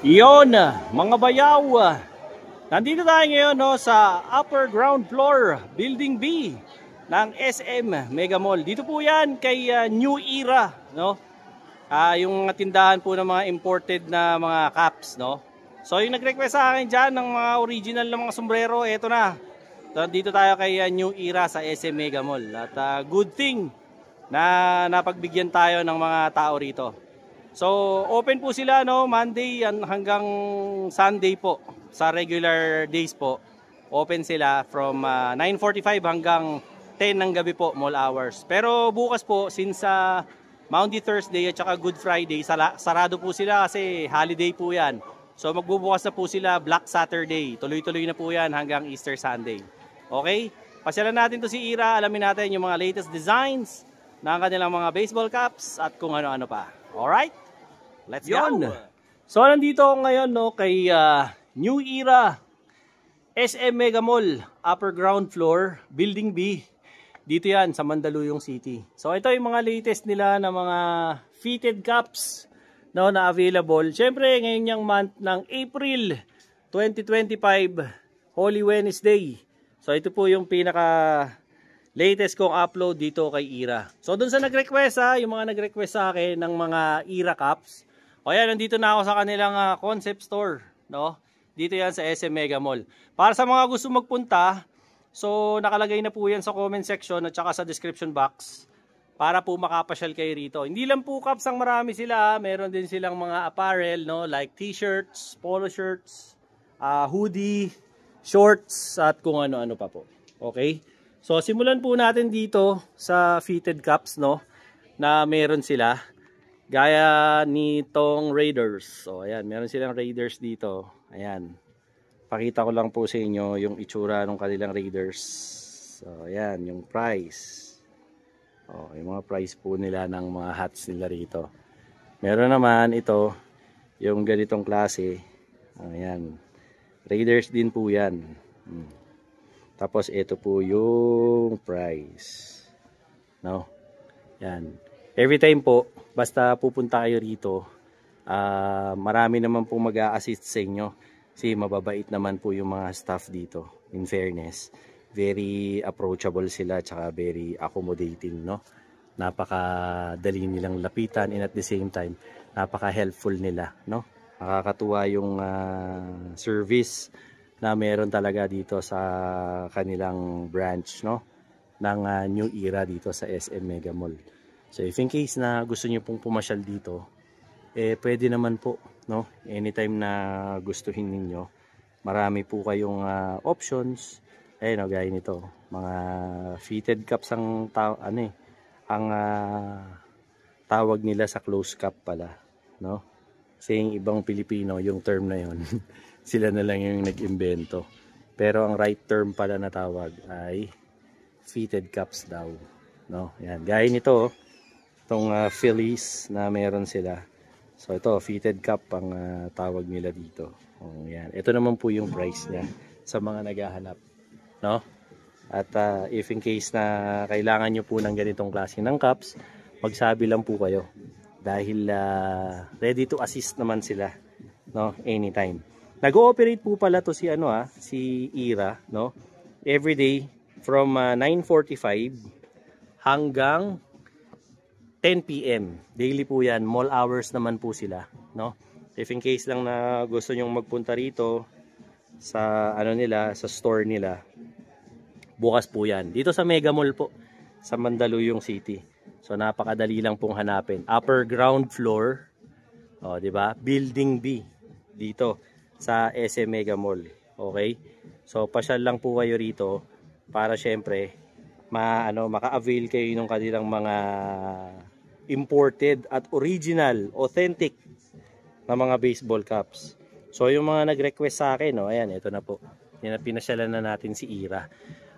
Iyon, mga bayaw, nandito tayo ngayon sa upper ground floor, Building B ng SM Mega Mall. Dito po yan kay New Era, no? Yung mga tindahan po ng mga imported na mga caps, no? So yung nag-request sa akin dyan ng mga original na mga sombrero, eto na. Dito tayo kay New Era sa SM Mega Mall. At good thing na napagbigyan tayo ng mga tao rito. So, open po sila Monday hanggang Sunday po. Sa regular days po, open sila from 9:45 hanggang 10 ng gabi po, mall hours. Pero bukas po, since Maundy Thursday at saka Good Friday, sarado po sila kasi holiday po yan. So, magbubukas na po sila Black Saturday. Tuloy-tuloy na po yan hanggang Easter Sunday. Okay? Pasyalan natin to si Ira. Alamin natin yung mga latest designs ng kanilang mga baseball caps at kung ano-ano pa. Alright? Let's go! So, nandito ako ngayon kay New Era SM Mega Mall, upper ground floor, Building B. Dito yan sa Mandaluyong City. So, ito yung mga latest nila na mga fitted caps na available. Siyempre, ngayon yung month ng April 2025, Holy Wednesday. So, ito po yung pinaka latest kong upload dito kay Ira. So, dun sa nag-request yung mga nag-request sa akin ng mga Ira caps. O yan, nandito na ako sa kanilang concept store, no? Dito yan sa SM Mega Mall. Para sa mga gusto magpunta, so nakalagay na po yan sa comment section at saka sa description box para po makapasyal kayo rito. Hindi lang po caps ang marami sila, meron din silang mga apparel, no? Like t-shirts, polo shirts, hoodie, shorts, at kung ano-ano pa po. Okay? So simulan po natin dito sa fitted caps, no? Na meron sila. Gaya nitong Raiders. So, ayan. Meron silang Raiders dito. Ayan. Pakita ko lang po sa inyo yung itsura ng kanilang Raiders. So, ayan. Yung price. Oh, yung mga price po nila ng mga hats nila rito. Meron naman ito. Yung ganitong klase. Ayan. Raiders din po yan. Tapos, ito po yung price. No? Yan. Every time po, basta pupunta kayo rito, marami naman po mag-a-assist sa inyo. Kasi mababait naman po yung mga staff dito, in fairness. Very approachable sila, tsaka very accommodating, no? Napakadali nilang lapitan and at the same time, napaka-helpful nila, no? Nakakatuwa yung service na meron talaga dito sa kanilang branch, no? Ng New Era dito sa SM Mega Mall. So if in case na gusto niyo pong pumasyal dito, pwede naman po, no? Anytime na gustuhin ninyo, marami po kayong options. Ayun, gaya nito, mga fitted caps ang tawag nila sa close cap pala, no? Kasi yung ibang Pilipino, yung term na yon, sila na lang yung nag-imbento. Pero ang right term pala na tawag ay fitted caps daw, no? Yan, gaya nito, itong Phillies na meron sila. So ito, fitted cap ang tawag nila dito. Oh, yan. Ito naman po yung price niya sa mga naghahanap, no? At if in case na kailangan nyo po ng ganitong klase ng caps, magsabi lang po kayo. Dahil ready to assist naman sila, no? Anytime. Nag-ooperate po pala to si si Ira, no? Every day from 9:45 hanggang 10 PM. Daily po yan. Mall hours naman po sila, no? If in case lang na gusto nyong magpunta rito sa sa store nila, bukas po yan. Dito sa Mega Mall po, sa Mandaluyong City. So napakadali lang pong hanapin. Upper ground floor, di ba? Building B dito sa SM Mega Mall. Okay? So pasyal lang po kayo rito para syempre maka-avail kayo ng kanilang mga imported at original, authentic na mga baseball caps. So yung mga nag-request sa akin, ayan, ito na po. Pinasyalan na natin si Ira.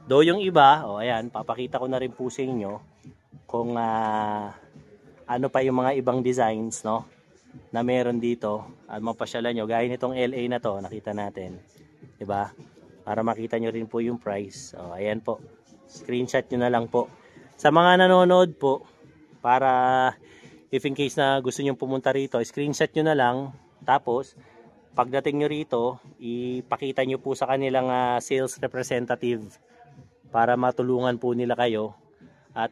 Do yung iba, ayan, papakita ko na rin po sa inyo kung ano pa yung mga ibang designs, no, na meron dito at mapasyalan nyo. Gaya nitong LA na to, nakita natin, 'di ba? Para makita nyo rin po yung price. Ayan po. Screenshot nyo na lang po. Sa mga nanonood po, para if in case na gusto nyo pumunta rito, screenshot nyo na lang. Tapos pagdating nyo rito, ipakita nyo po sa kanilang sales representative para matulungan po nila kayo at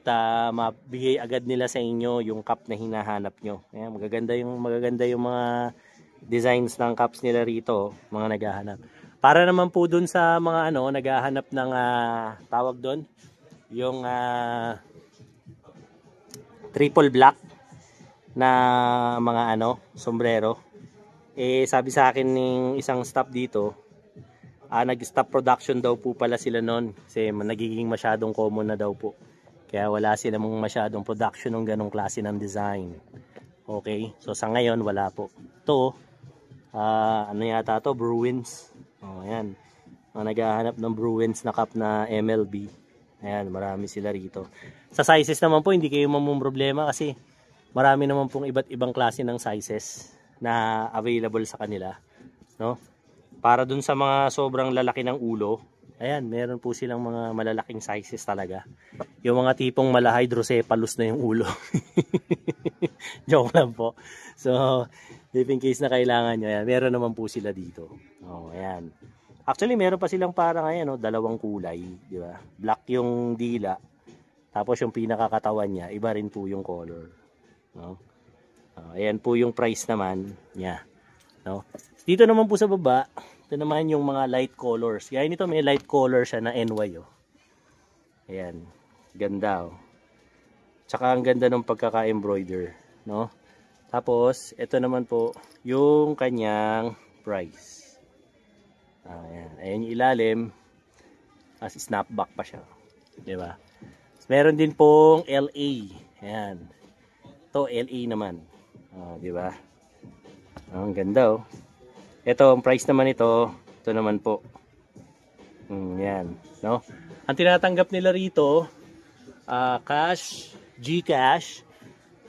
mabigay agad nila sa inyo yung cup na hinahanap nyo. Ayan, magaganda yung mga designs ng cups nila rito, mga naghahanap. Para naman po dun sa mga naghahanap ng tawag doon, yung triple black na mga sombrero. Sabi sa akin ng isang staff dito, nag-stop production daw po pala sila noon kasi nagiging masyadong common na daw po. Kaya wala silang masyadong production ng ganong klase ng design. Okay, so sa ngayon wala po. Ito, yata to, Bruins. Ayan, naghahanap ng Bruins na cup na MLB. Ayan, marami sila rito. Sa sizes naman po, hindi kayo problema kasi marami naman pong iba't ibang klase ng sizes na available sa kanila, no? Para dun sa mga sobrang lalaki ng ulo, ayan, meron po silang mga malalaking sizes talaga. Yung mga tipong hydrocephalus na yung ulo. Joke lang po. So, if in case na kailangan nyo, ayan, meron naman po sila dito. Ayan. Actually, meron pa silang parang dalawang kulay, di ba? Black yung dila, tapos yung pinakakatawan niya, iba rin po yung color. No? Ayan po yung price naman niya. No? Dito naman po sa baba, ito naman yung mga light colors. Kaya nito may light color siya na NY. Ayan, ganda. Tsaka ang ganda ng pagkaka-embroider. No? Tapos, ito naman po yung kanyang price. Ayan yung ilalim. As snapback pa siya. Diba? Meron din pong LA. Ayan. Ito LA naman. Diba? Ang ganda Ito, ang price naman ito naman po. Yan. No? Ang tinatanggap nila rito, cash, GCash,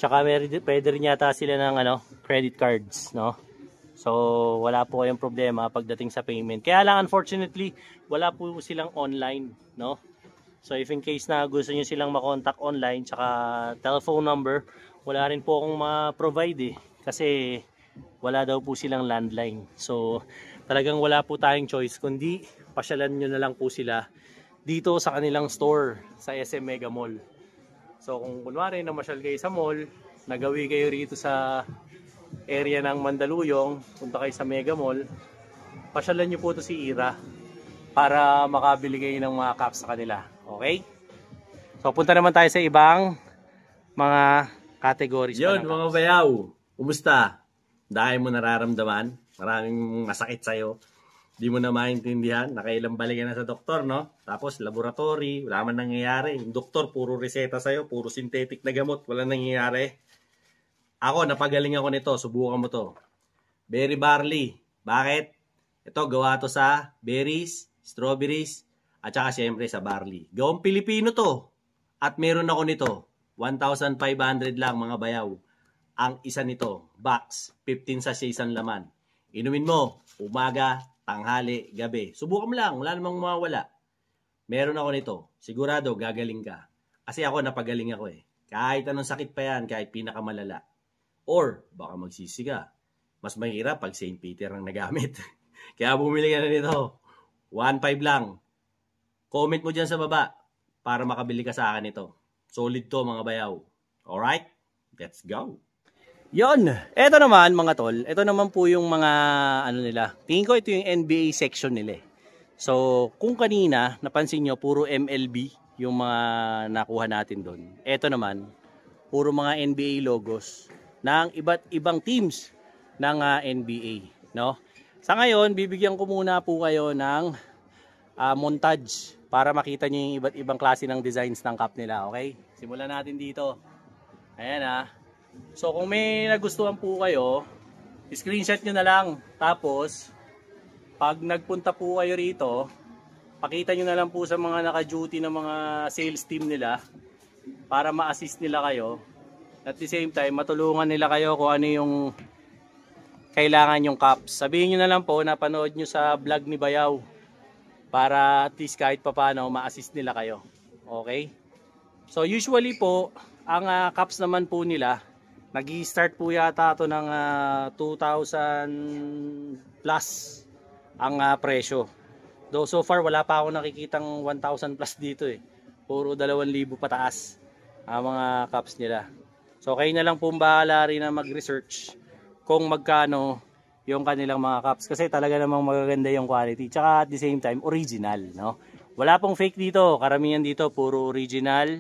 tsaka pwede rin yata sila ng credit cards. No? So, wala po kayong problema pagdating sa payment. Kaya lang, unfortunately, wala po silang online. No? So, if in case na gusto nyo silang makontak online, tsaka telephone number, wala rin po akong ma-provide kasi wala daw po silang landline. So, talagang wala po tayong choice, kundi pasyalan nyo na lang po sila dito sa kanilang store sa SM Mega Mall. So, kung kunwari namasyal kayo sa mall, nagawi kayo rito sa area ng Mandaluyong, punta kayo sa Mega Mall, pasyalan nyo po ito si Ira para makabili kayo ng mga cups sa kanila. Okay? So, punta naman tayo sa ibang mga categories. Yun, mga bayaw. Kumusta? Dahil mo nararamdaman, maraming masakit sa'yo. Di mo na maintindihan, nakailang balik na sa doktor, no? Tapos, laboratory, wala man nangyayari. Yung doktor, puro reseta sa'yo, puro synthetic na gamot, wala nangyayari. Ako, napagaling ako nito, subukan mo to. Berry barley. Bakit? Ito, gawa to sa berries, strawberries, at saka siyempre sa barley. Gawang Pilipino to. At meron ako nito, 1,500 lang mga bayaw. Ang isa nito, box, 15 sachet isang laman. Inumin mo, umaga, tanghali, gabi. Subukan mo lang, wala namang mawawala. Meron ako nito, sigurado gagaling ka. Kasi ako napagaling ako Kahit anong sakit pa yan, kahit pinakamalala. Or, baka magsisi ka. Mas mahirap pag St. Peter ang nagamit. Kaya bumili ka na nito. 1,500 lang. Comment mo dyan sa baba para makabili ka sa akin ito. Solid to mga bayaw. Alright? Let's go! Yon, eto naman mga tol, ito naman po yung mga nila. Tingin ko ito yung NBA section nila. So, kung kanina napansin nyo puro MLB yung mga nakuha natin doon. Eto naman, puro mga NBA logos ng iba't ibang teams ng NBA, no? Sa ngayon, bibigyan ko muna po kayo ng montage para makita nyo yung iba't ibang klase ng designs ng cup nila, okay? Simulan natin dito. Ayan So kung may nagustuhan po kayo, screenshot nyo na lang. Tapos, pag nagpunta po kayo rito, pakita nyo na lang po sa mga naka-duty na mga sales team nila para ma-assist nila kayo. At the same time, matulungan nila kayo kung ano yung kailangan yung cups. Sabihin nyo na lang po, napanood nyo sa vlog ni Bayaw para at least kahit papano ma-assist nila kayo. Okay? So usually po, ang cups naman po nila, Nag-i-start po yata ito ng 2,000 plus ang presyo. Though so far wala pa ako nakikitang 1,000 plus dito eh. Puro 2,000 pataas ang mga cups nila. So kayo na lang po bahala rin na mag-research kung magkano yung kanilang mga cups. Kasi talaga namang magaganda yung quality. Tsaka at the same time, original. No? Wala pong fake dito. Karamihan dito, puro original,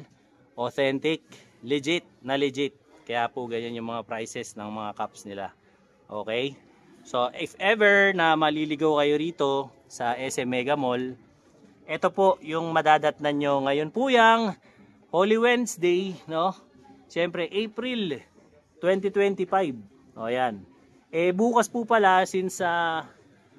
authentic, legit na legit. Kaya po ganyan yung mga prices ng mga cups nila. Okay? So if ever na maliligaw kayo rito sa SM Mega Mall, ito po yung madadatnan nyo ngayon po yung Holy Wednesday, no? Siyempre April 2025. O yan. Bukas po pala since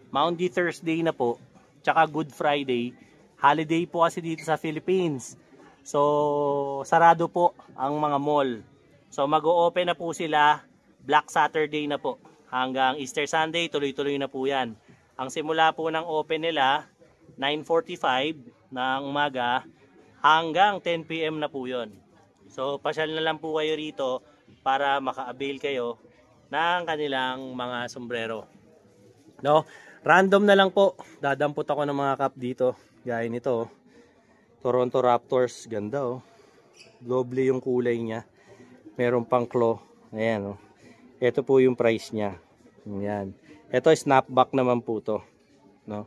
Maundy Thursday na po, tsaka Good Friday, holiday po kasi dito sa Philippines. So sarado po ang mga mall. So mag-o-open na po sila Black Saturday na po. Hanggang Easter Sunday, tuloy-tuloy na po yan. Ang simula po ng open nila, 9:45 ng umaga hanggang 10 PM na po yun. So pasyal na lang po kayo rito para maka-avail kayo ng kanilang mga sombrero. No? Random na lang po. Dadampot ako ng mga cup dito. Gaya nito. Toronto Raptors. Ganda oh. Doble yung kulay niya. Meron pang claw. Ayan oh. Ito po yung price niya. Ayan. Ito snapback naman po to. No?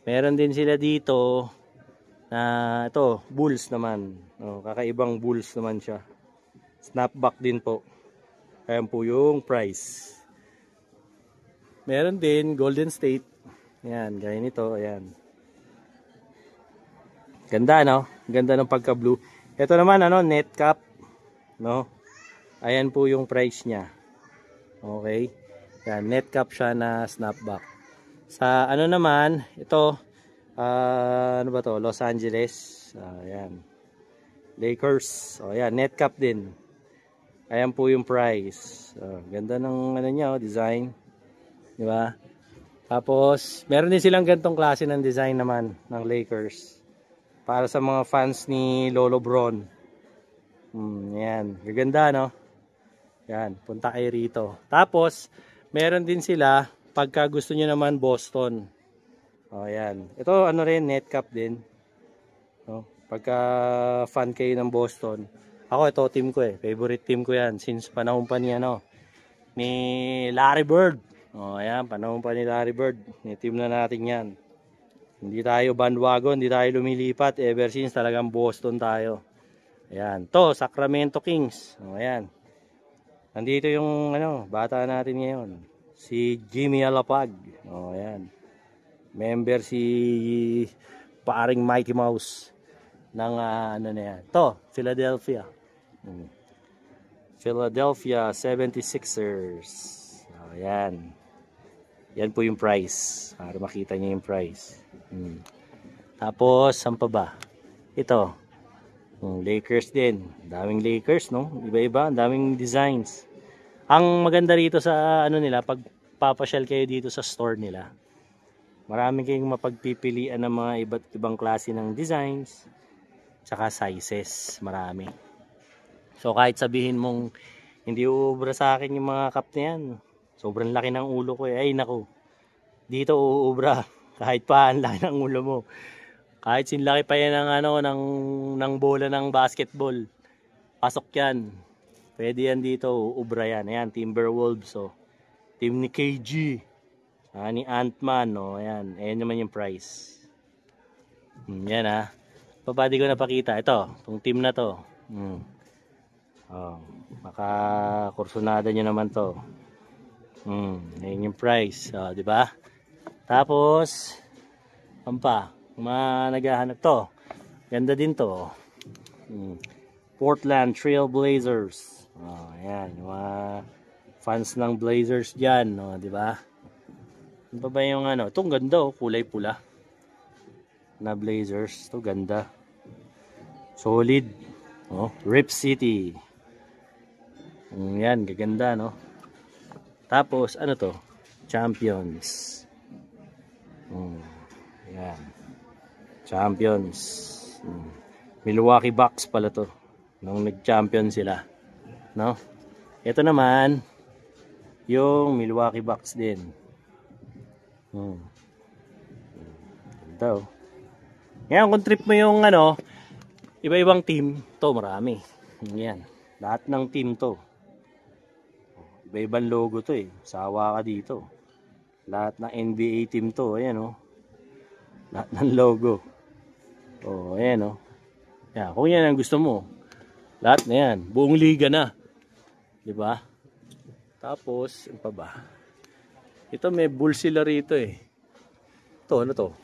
Meron din sila dito na ito, bulls naman. No? Kakaibang bulls naman siya. Snapback din po. Ayan po yung price. Meron din Golden State. Ayan, gaya nito. Ayan. Ganda no? Ganda ng pagka-blue. Ito naman ano, net cap. No? Ayan po yung price niya. Okay. Yan, net cap siya na snapback. Sa ano naman, ito, ano ba to? Los Angeles. Ayan. Lakers. O yan, net cap din. Ayan po yung price. Ganda ng ano niya, design. Di ba? Tapos, meron din silang gantong klase ng design naman ng Lakers. Para sa mga fans ni Lolo Bron. Yan. Gaganda, no? Yan, punta kayo rito. Tapos, meron din sila pagka gusto nyo naman Boston. O, yan. Ito, ano rin, net cap din. No? Pagka fan kayo ng Boston. Ako, ito, team ko eh. Favorite team ko yan. Since panahon pa ni, ni Larry Bird. O, yan, panahon pa ni Larry Bird. Ni-team na natin yan. Hindi tayo bandwagon, hindi tayo lumilipat. Ever since talagang Boston tayo. Ayan. To, Sacramento Kings. O, ayan. Nandito yung bata natin ngayon. Si Jimmy Alapag. O, ayan. Member si paring Mickey Mouse ng ano na yan. To, Philadelphia. Philadelphia 76ers. O, ayan. Yan po yung price. Para makita niyo yung price. Tapos, saan pa ba? Ito. Lakers din. Daming Lakers, no? Iba-iba, daming designs. Ang maganda rito sa nila, pag papasyal kayo dito sa store nila, marami kayong mapagpipilian ng mga iba't ibang klase ng designs, tsaka sizes, marami. So kahit sabihin mong hindi uubra sa akin yung mga cup na yan, sobrang laki ng ulo ko eh. Ay naku, dito uubra. Kahit pa ang laki ng ulo mo. Kahit sinlaki pa yan ng bola ng basketball. Pasok yan. Pwede yan dito. Ubra yan. Ayan, Timberwolves. Oh. Team ni KG. Ni Ant-Man. Oh. Ayan. Ayan naman yung price. Yan ha. Papadi ko napakita. Ito. Itong team na to. Oh. Makakursunada nyo naman to. Ayan yung price. Oh, diba? Tapos, pa? Mga naghahanap to. Ganda din to. Portland Trail Blazers. Oh, ayan. Mga fans ng Blazers dyan. Oh, di ba? Ano pa ba yung Itong ganda oh. Kulay pula. Na Blazers. Ito ganda. Solid. Oh, Rip City. Yan. Gaganda no. Tapos ano to? Champions. Yan. Champions. Milwaukee Bucks pala to. Nung nag-champion sila. No? Ito naman, yung Milwaukee box din. Ganda oh. Ngayon, kung trip mo yung ano, iba-ibang team, to marami. Yan. Lahat ng team to. Iba-ibang logo to eh. Sawa ka dito. Lahat ng NBA team to. Ayan oh. Lahat ng logo. Oh, ayan oh. Yan. Kung yan ang gusto mo. Lahat na yan. Buong liga na. Diba? Tapos, ano pa ba? Ito may bull sila rito eh. Ito, ano to?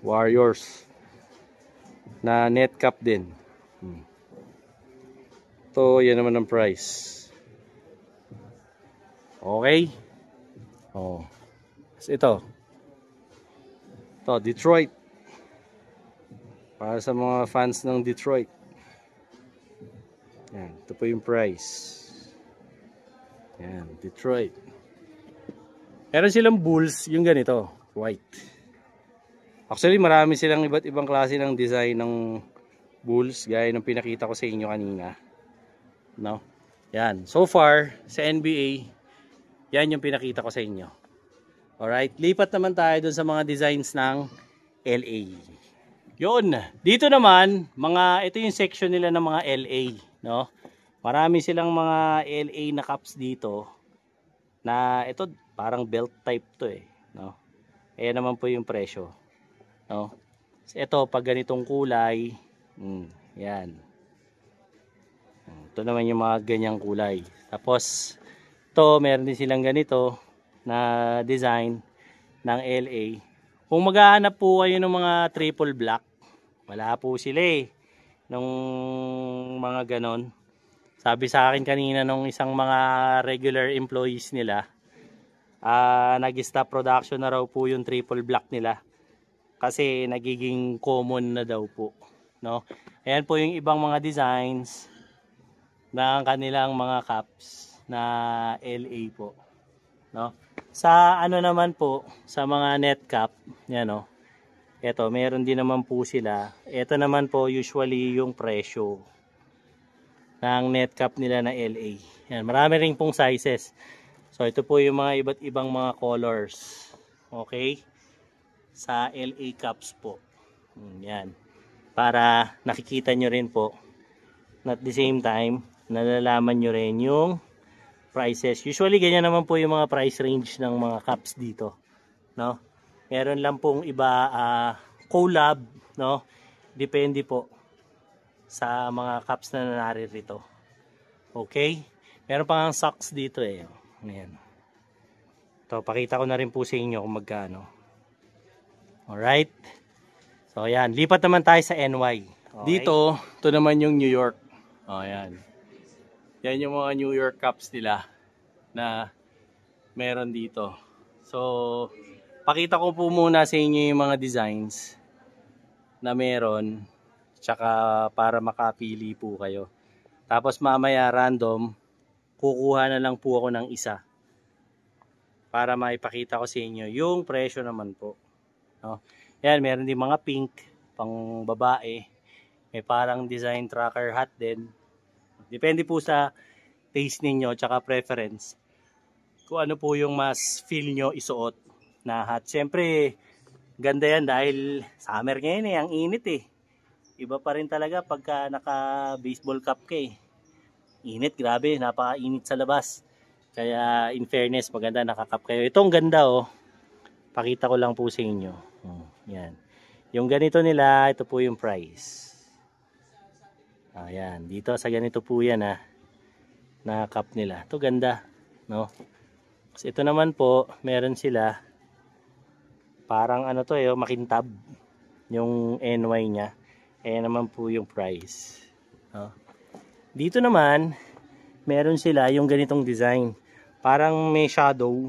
Warriors. Na net cap din. Ito, yan naman ang price. Okay? Oh. Ito. Ito, Detroit. Para sa mga fans ng Detroit. Yan, ito po yung price. Yan, Detroit. Meron silang Bulls, yung ganito, white. Actually, marami silang iba't ibang klase ng design ng Bulls, gaya ng pinakita ko sa inyo kanina. No? Yan, so far, sa NBA, yan yung pinakita ko sa inyo. Alright, lipat naman tayo dun sa mga designs ng LA. Yun, dito naman, ito yung section nila ng mga LA, no? Marami silang mga LA na cups dito na ito parang belt type to eh, no? Ayan naman po yung presyo, no? Ito pag ganitong kulay, yan. Ito naman yung mga ganyang kulay. Tapos ito meron din silang ganito na design ng LA. Kung maghahanap po kayo ng mga triple black, wala po sila eh. Nung mga ganon. Sabi sa akin kanina nung isang mga regular employees nila, nag-stop production na raw po yung triple black nila. Kasi nagiging common na daw po. No? Ayan po yung ibang mga designs ng kanilang mga caps na LA po. No? Sa ano naman po, sa mga net cap, yan o. Ito, meron din naman po sila. Ito naman po usually yung presyo ng net cap nila na LA. Yan, marami rin pong sizes. So ito po yung mga iba't ibang mga colors. Okay? Sa LA caps po. Yan. Para nakikita nyo rin po. At the same time, nalalaman nyo rin yung prices. Usually ganyan naman po yung mga price range ng mga caps dito. No? Meron lang pong iba collab, no? Depende po sa mga caps na naririto. Okay? Meron pa nga socks dito eh. Ayan. Ito, pakita ko na rin po sa inyo kung magkano. Alright? So, ayan. Lipat naman tayo sa NY. Okay. Dito, ito naman yung New York. O, ayan. Yan yung mga New York caps nila na meron dito. So, pakita ko po muna sa inyo yung mga designs na meron. Tsaka para makapili po kayo. Tapos mamaya random, kukuha na lang po ako ng isa. Para maipakita ko sa inyo yung presyo naman po. No? Yan, meron din mga pink, pang babae. May parang design tracker hat din. Depende po sa taste ninyo tsaka preference. Kung ano po yung mas feel nyo isuot na hat. Siyempre, ganda yan dahil summer ngayon eh, ang init eh. Iba pa rin talaga pagka naka-baseball cap ka eh. Init, grabe, napaka-init sa labas. Kaya in fairness, maganda nakakap kayo. Itong ganda oh. Pakita ko lang po sa inyo. Yan. Yung ganito nila, ito po yung price. Ayan, dito sa ganito po yan na cup nila. Ito ganda, no? Kasi ito naman po, meron sila parang ano to eh, makintab yung NY niya. Ayan naman po yung price. No? Dito naman, meron sila yung ganitong design. Parang may shadow.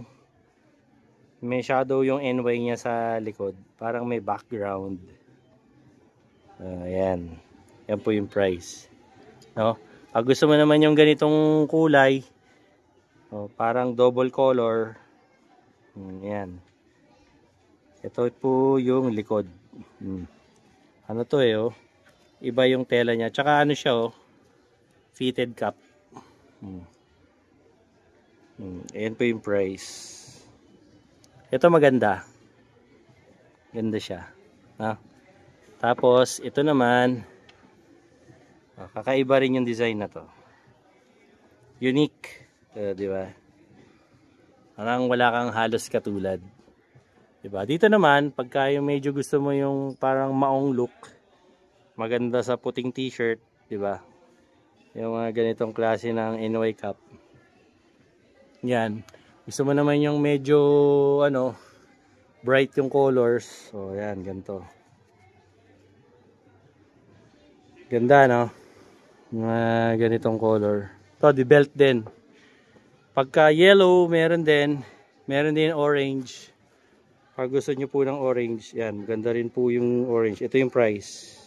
May shadow yung NY niya sa likod. Parang may background. Ayan. Yan po yung price. No? Pag gusto mo naman yung ganitong kulay, parang double color. Ayan. Ito po yung likod. Ano to eh oh. Iba yung tela niya. Tsaka ano siya oh. Fitted cup. Ayan po yung price. Ito maganda. Ganda siya. Tapos, ito naman, kakaiba rin yung design na to. Unique. Di ba? Parang wala kang halos katulad. Di ba? Dito naman, pagka yung medyo gusto mo yung parang maong look, maganda sa puting t-shirt, di ba? Yung mga ganitong klase ng NY cup. Yan. Gusto mo naman yung medyo bright yung colors. So, yan, ganito. Ganda, no? Mga ganitong color. Ito, the belt din. Pagka yellow, meron din orange. Pag gusto nyo po ng orange, yan, ganda rin po yung orange. Ito yung price.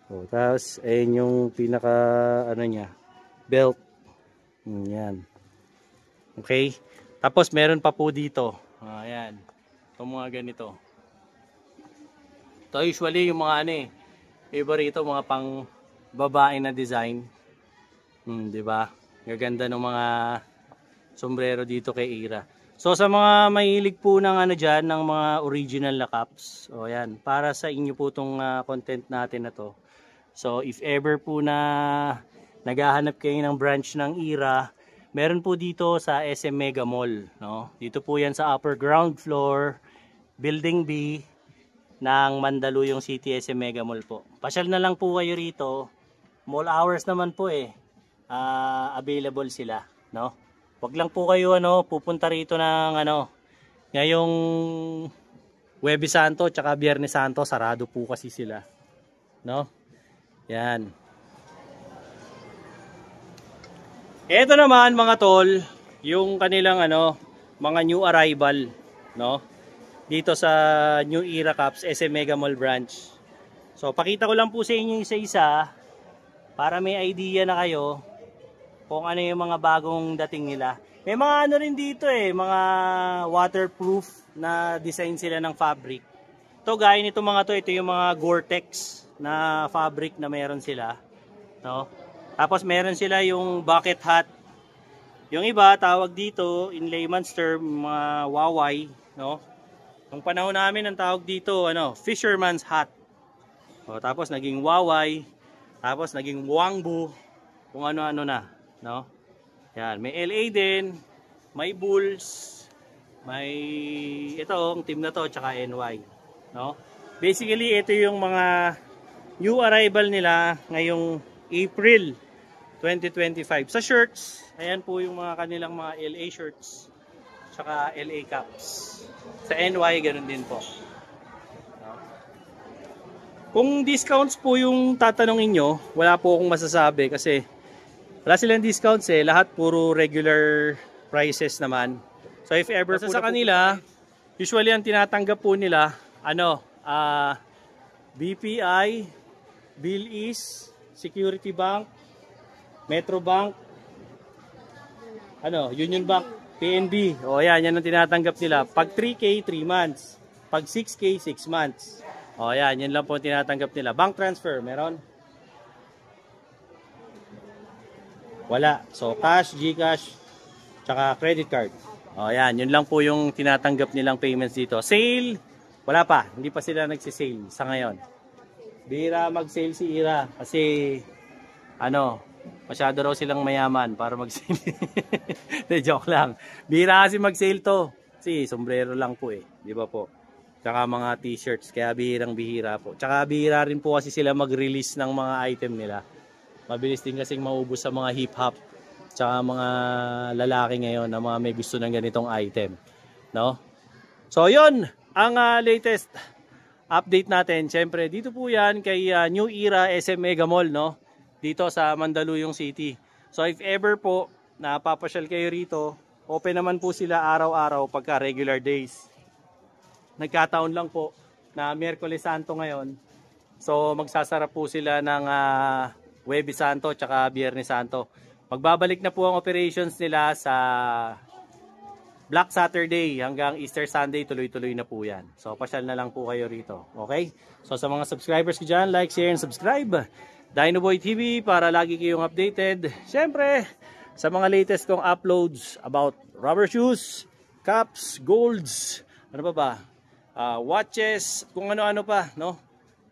So, tapos, ayun yung pinaka, niya, belt. Yan. Okay? Tapos meron pa po dito. Ayan. Itong mga ganito. Ito usually yung mga iba rito, mga pang babae na design. Di ba? Gaganda ng mga sombrero dito kay Ira. So sa mga mahilig po ng dyan, ng mga original na caps. O ayan, para sa inyo po tong content natin na to. So if ever po na naghahanap kayo ng branch ng Ira, meron po dito sa SM Mega Mall, no? Dito po 'yan sa upper ground floor, Building B ng Mandaluyong City SM Mega Mall po. Pasyal na lang po kayo rito. Mall hours naman po available sila, no? Wag lang po kayo pupunta rito ng ngayong Huwebes Santo tsaka Biyernes Santo, sarado po kasi sila, no? Yan. Ito naman mga tol, yung kanilang mga new arrival, no? Dito sa New Era Cups SM Mega Mall branch. So pakita ko lang po sa inyo isa-isa para may idea na kayo kung ano yung mga bagong dating nila. May mga rin dito mga waterproof na design sila ng fabric. Ito gaya nito mga to, ito yung mga Gore-Tex na fabric na meron sila, no? Tapos meron sila yung bucket hat. Yung iba tawag dito in layman's term mga waway, no? Nung panahon namin ang tawag dito fisherman's hat. O, tapos naging waway, tapos naging wangbu, kung ano-ano na, no? Yan, may LA din, may Bulls, may ang team na to tsaka NY, no? Basically ito yung mga new arrival nila ngayong April 2025. Sa shirts, ayan po yung mga kanilang mga LA shirts tsaka LA caps. Sa NY, ganun din po. Kung discounts po yung tatanungin nyo, wala po akong masasabi kasi wala silang discounts lahat puro regular prices naman. So if ever po sa kanila, usually ang tinatanggap po nila, BPI, BillEast, Security Bank, Metro Bank, Union Bank, PNB. O yan ang tinatanggap nila. Pag 3K, 3 months. Pag 6K, 6 months. O yan lang po tinatanggap nila. Bank transfer, meron? Wala. So cash, GCash, tsaka credit card. O yan, yun lang po yung tinatanggap nilang payments dito. Sale, wala pa. Hindi pa sila nagsisale sa ngayon. Bira mag-sale si Ira kasi masyado raw silang mayaman para mag-sale. Joke lang. Bira kasi mag-sale to. Kasi sombrero lang po di ba po? Tsaka mga t-shirts. Kaya bihirang-bihira po. Tsaka bihira rin po kasi sila mag-release ng mga item nila. Mabilis din kasing maubos sa mga hip-hop. Tsaka mga lalaki ngayon na mga may gusto ng ganitong item. No? So yun, ang latest update natin. Siyempre, dito po yan kay New Era SM Mega Mall, no? Dito sa Mandaluyong City. So if ever po napapasyal kayo rito, open naman po sila araw-araw pagka regular days. Nagkataon lang po na Miyerkules Santo ngayon. So magsasara po sila ng Huwebes Santo tsaka Biyernes Santo. Magbabalik na po ang operations nila sa Black Saturday hanggang Easter Sunday, tuloy-tuloy na po yan. So pasyal na lang po kayo rito. Okay? So sa mga subscribers ko dyan, like, share, and subscribe. Dinoboy TV para lagi kayong updated. Siyempre, sa mga latest kong uploads about rubber shoes, caps, golds, ano pa ba? Watches, kung ano-ano pa, no?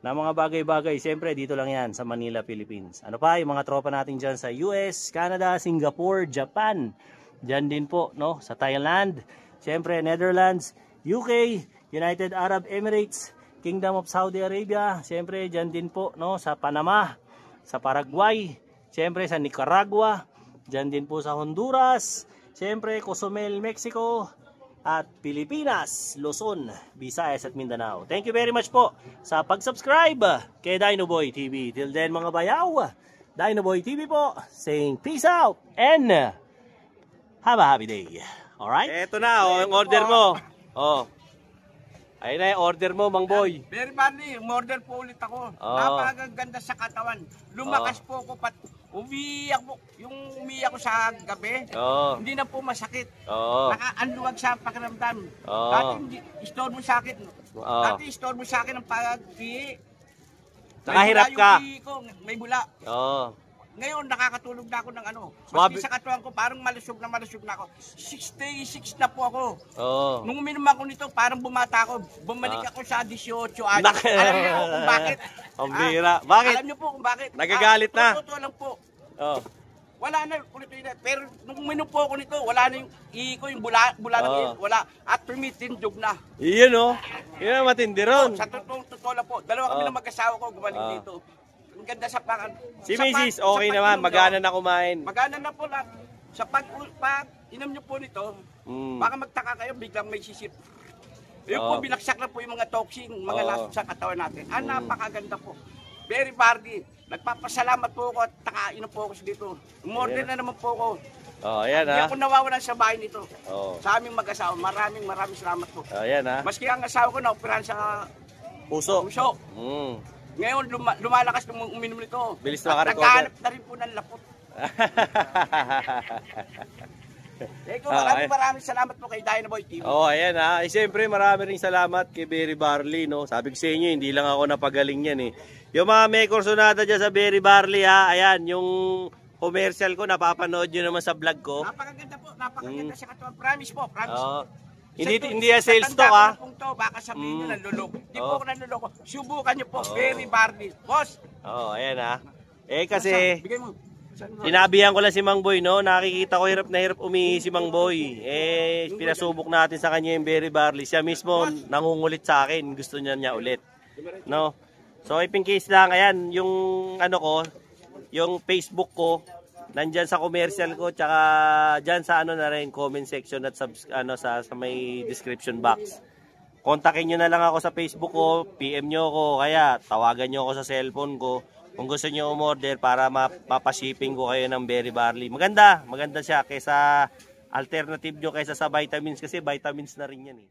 Na mga bagay-bagay. Siyempre, dito lang yan sa Manila, Philippines. Ano pa? Yung mga tropa natin dyan sa US, Canada, Singapore, Japan. Dyan din po, no? Sa Thailand. Siyempre, Netherlands, UK, United Arab Emirates, Kingdom of Saudi Arabia. Siyempre, dyan din po, no? Sa Panama, sa Paraguay, siyempre sa Nicaragua, dyan din po sa Honduras, siyempre Cozumel, Mexico, at Pilipinas, Luzon, Visayas at Mindanao. Thank you very much po sa pag-subscribe kay Dinoboy TV. Till then mga bayaw, Dinoboy TV po, saying peace out and have a happy day. Alright? Eto na, yung order mo. Oh. Ayun na yung order mo, Mang Boy. Very badly, umorder po ulit ako. Napakaganda sa katawan. Lumakas po ako, umiyak po. Yung umiyak ko sa gabi, hindi na po masakit. Nakaanluwag sa pakiramdam. Dati store mo sa akin. Dati store mo sa akin ang pag-i. Nakahirap ka. May bula. Ngayon, nakakatulog na ako ng ano. Maski sa katawan ko, parang malusog na ako. 66 na po ako. Nung uminom ako nito, parang bumata ako. Bumalik ako sa 18 anos. Alam niyo po kung bakit? Ang bira. Bakit? Alam niyo po kung bakit? Nagagalit na. Totoo lang po. Wala na ulit yun. Pero nung uminom po ako nito, wala na yung ko, yung bula ng il. Wala. At tumitindog na. Iyon o. Yun ang matindi ron. Sa totoo lang po. Dalawa kami ng mag-asawa ko gumaling dito. Ang ganda sa pakan. Si Mrs. okay naman, magana na kumain. Magana na po lang. Sa pag inom nyo po nito, baka magtaka kayo, biglang may sisip. Yung po, binaksak na po yung mga toxin, mga lason sa katawan natin. Napakaganda po. Very party. Nagpapasalamat po ako at nakainom po ako dito. Umorder na naman po ako. Ayan Hindi ako nawawalan sa bahay nito. Sa aming mag-asawa. Maraming salamat po. Ayan ha. Maski ang asawa ko na operahan sa puso. Ngayon, lumalakas nung uminom nito. Bilis na makarecover. Naghahanap na rin po ng lapot. Maraming salamat po kay Dinoboy TV. Ayan ha. Siyempre, marami rin salamat kay Berry Barley, no? Sabi ko sa inyo, hindi lang ako napagaling yan eh. Yung mga may kursonada dyan sa Berry Barley ha, ayan, yung commercial ko, napapanood nyo naman sa vlog ko. Napakaganda po, napakaganda sa katawan. Promise po, promise. Hindi yan sales talk ha. Baka sabihin nyo nanluloko. Hindi po ako nanluloko. Subukan nyo po, Berry Barley. Boss! Ayan ha. Kasi, bigay mo. sinabihan ko lang si Mang Boy, no? Nakikita ko hirap na hirap umihi si Mang Boy. Pinasubok natin sa kanya yung Berry Barley. Siya mismo nangungulit sa akin. Gusto niya ulit. No? So, if in case lang, ayan, yung ano ko, yung Facebook ko, nandyan sa commercial ko, tsaka dyan sa ano na rin, comment section at sa may description box. Kontakin nyo na lang ako sa Facebook ko, PM nyo ako, kaya tawagan nyo ako sa cellphone ko. Kung gusto nyo umorder para mapashipping ko kayo ng Berry Barley. Maganda siya kaysa alternative nyo kaysa sa vitamins kasi vitamins na rin yan eh.